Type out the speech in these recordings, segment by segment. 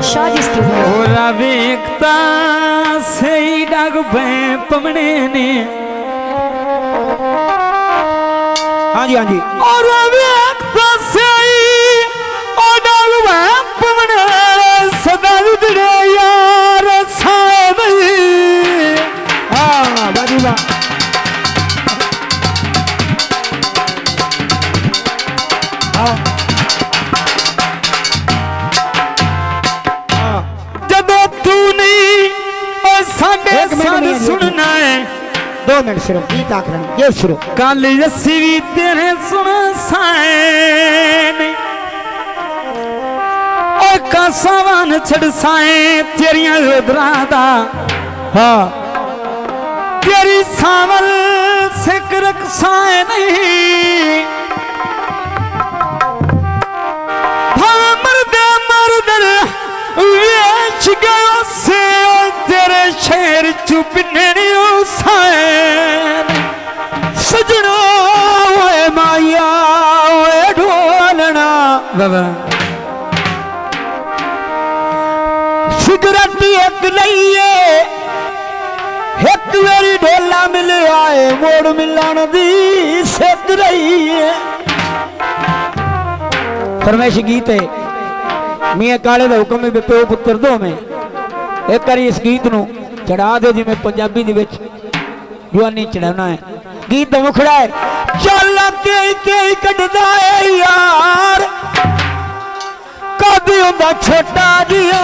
शाह जिसकी होरा वेखता सही डाग पमने ने। हाँ जी हाँ जी। और वेखता सही डाग पमने सदा उधड़े यार साहब। हाँ बाजी वाह। सुनना है 2 मिनट सिर्फ गीत आखिर ये शुरू। कल रस्सी भी तेरे सुन साएं और कासावान छड़ साएं तेरिया रुद्रा दा। हाँ तेरी सावल सिक रखसाएं नहीं मर्द वेच गयो से तेरे शहर चुपने सजनो ओए माया ओए ढोलना सिगरेट एक लईए एक बारी ढोला मिल आए मोड़ मिलन दी सिक रही है। फरमाइश गीत है मियां काले का हुक्म है प्यो पुत्र दो में एक बारी इस गीत नू चढ़ा दो जिमें पंजाबी दे विच जवानी चढ़ाना है। गीत तो मुखड़ा है चल के कटदा है यार कदी हुंदा छोटा जिया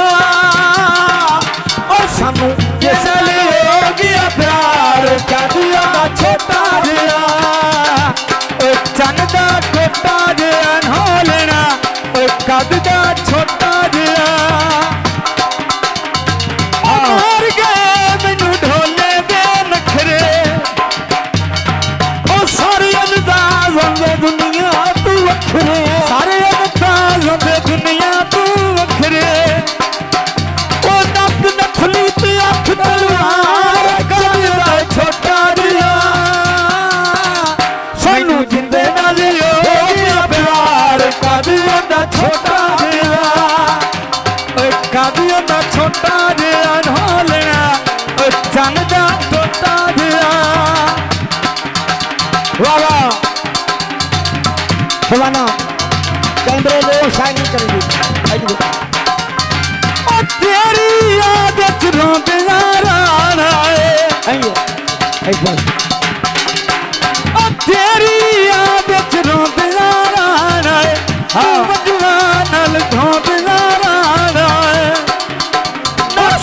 और सानू जिसले हो गया प्यार कदी हुंदा छोटा जिया ओ चन दा छोटा जिया ढोलना ओ कद दा छोटा जिया और गए मैनू ढोले दे नखरे दुनिया तू वखरे सारे अंदाज़ों में दुनिया तू वखरे ओ नक नथली ते अख तलवार कदा छोटा जिया सानू जिंदे नाल हो गया प्यार कदा छोटा जिया ओ कदा छोटा जिया ढोलना ओ चन दा छोटा जिया। वाह वाह शबाना कैमरे में शाइनिंग करेगी। तेरी आदत रोंदे राना है तेरी आदत रोंदे राना है बदला नल धोंदे राना है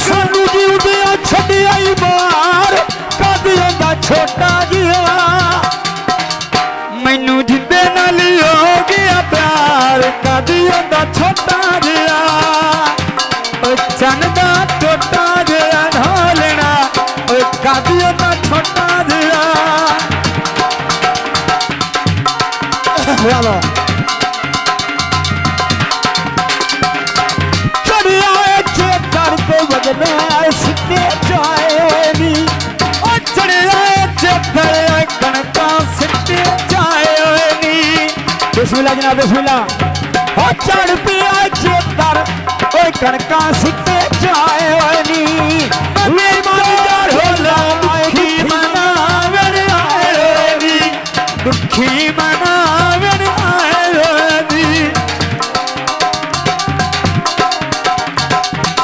सानू जीवदिया छड्डिया ही बाहर कद हुंदा छोटा जिया मैनू जिंदे नाल हो गया प्यार कदी हुंदा छोटा जिया ओ चन दा छोटा जिया ढोलना ओ कदी हुंदा छोटा जिया। चढ़िया चेतर को बजना सिद्धे जाए नी ओ चढ़िया चेतर कणका सिद्धे बिस्मिल्लाह जनाब बिस्मिल्लाह। ओ चढ़ पिया चेतर ओए कणका सिक्के जाए नी मेरी मार होला दुखी मनावन आए नी दुखी मनावन आए नी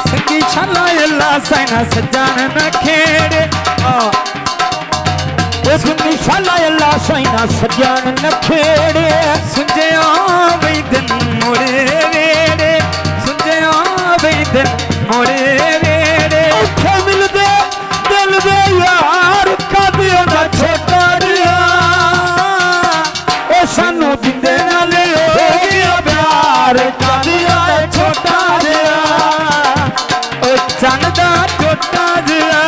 संगी छला अल्लाह सैना सजान न खेड़े सुनी शाला अल्लाह सैना सजान न खेड़े सुझे बई दिन मोड़े वेड़े सुझे बई दिन मोड़े वेड़े उठे मिलदे दिल दे यार कद हुंदा छोटा जिया ओ सानू जिंदे नाल हो गया प्यार कद हुंदा छोटा जिया ओ चन दा छोटा जिया।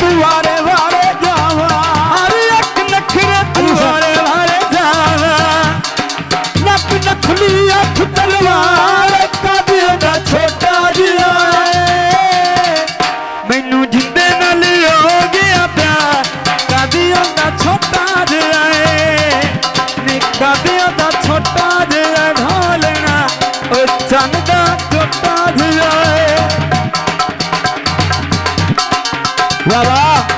तू वारे वारे जावा हर एक नखरे तू वारे वारे जावा नक नखली अख तलवार कादियों दा छोटा जिया मैनू जिंदे नाल हो गया प्यार कादियों दा छोटा जिया नी कादियों दा छोटा जिया ढोलना ओ चंद दा छोटा जिया वाह वाह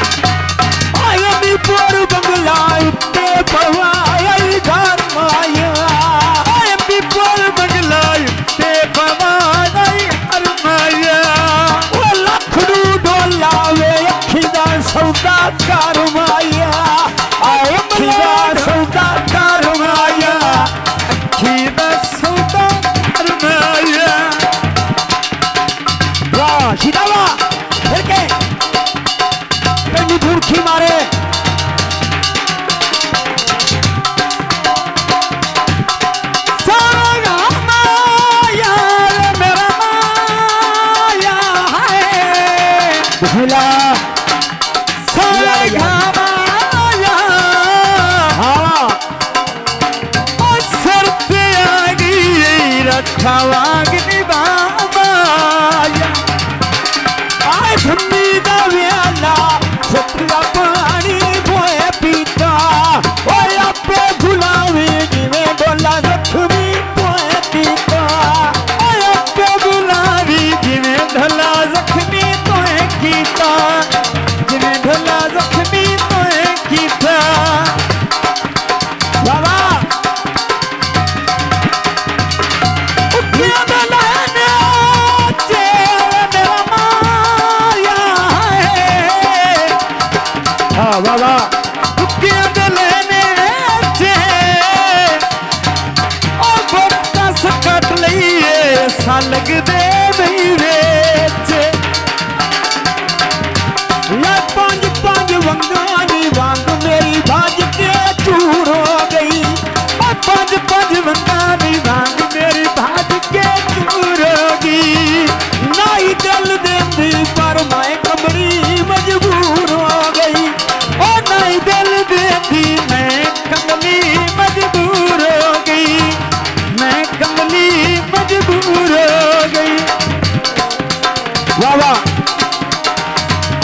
आया मी पर बंगला उत्ते पवाई घर माया आया मी पर बंगला ते पवाई घर माया ओ लखड़ू डोला वे अखी दा सौदा कर माया आए अखी दा सौदा कर माया अखी दा सौदा कर माया वाह सीतावा फिर के तेरी भूखी मारे सारा माया मेरा माया है बिस्मिल्लाह सारा माया हाँ सर पे आ गई रखा वागनी बाया आए धम्मी दा व्याला सतरा पानी बोए पीता ओए आपे भुलावे जिवे डोला जख्मी बोए पीता ओए आपे बुलावी जिवें ढला जख्मी तोए कीता जिवें ढला जख्मी तोए कीता बाबा उठिया दा लाने तेरा मेरा माया है हाँ बाबा उठिया दा लाने ते ओ बक्का सकट लईए सालग दे मेरे चे ला पांच पांच वंगानी वांग मेरी भाज के चूर हो गई पंज पंज वंगानी वांग मेरी भाज के चूर होगी नाई दिल देंदी पर मैं कमरी मजबूर हो गई ओ नहीं दिल देती मैं कमली मजबूर हो गई मैं कमली मजबूर हो गई वाह वाह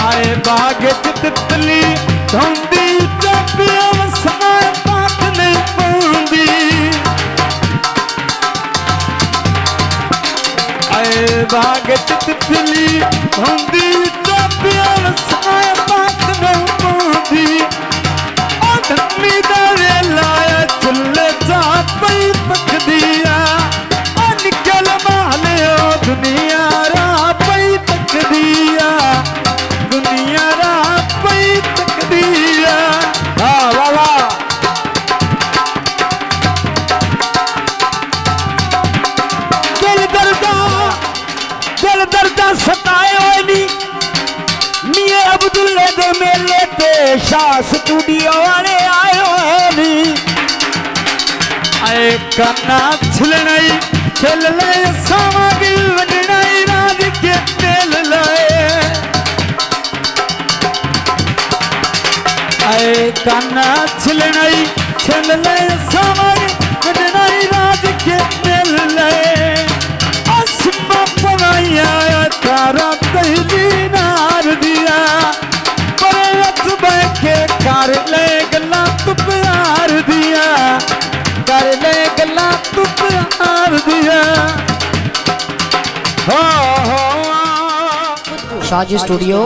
आए बाग तितली धोंदी चपिया वसाए पात नहीं पाउंदी आए बाग तितली धोंदी चपिया वसाए पात नहीं पाउंदी ओ धम्मी दा वेला चुल्ले चा पई तकदिया ओ निकल मालियो दुनिया रा पई तकदिया दुनिया रा पई तकदिया हाँ वाह वाह दिल दर्दा सताए होए नी मियां अब्दुल्ले दे मेले ते शाह स्टूडियो वाले आए होए नी आए कन्ना छिलनाई चल ले सामगी वडनाई राज के तेल लाए आए कन्ना छिलनाई चल ले सामगी वडनाई राज के तेल लाए आसमां पवाया तारा तहली नार दिया पर रत बैठे कर ले गल्ला तू प्यार दिया कर ले गल्ला तू प्यार दिया हो शाजी स्टूडियो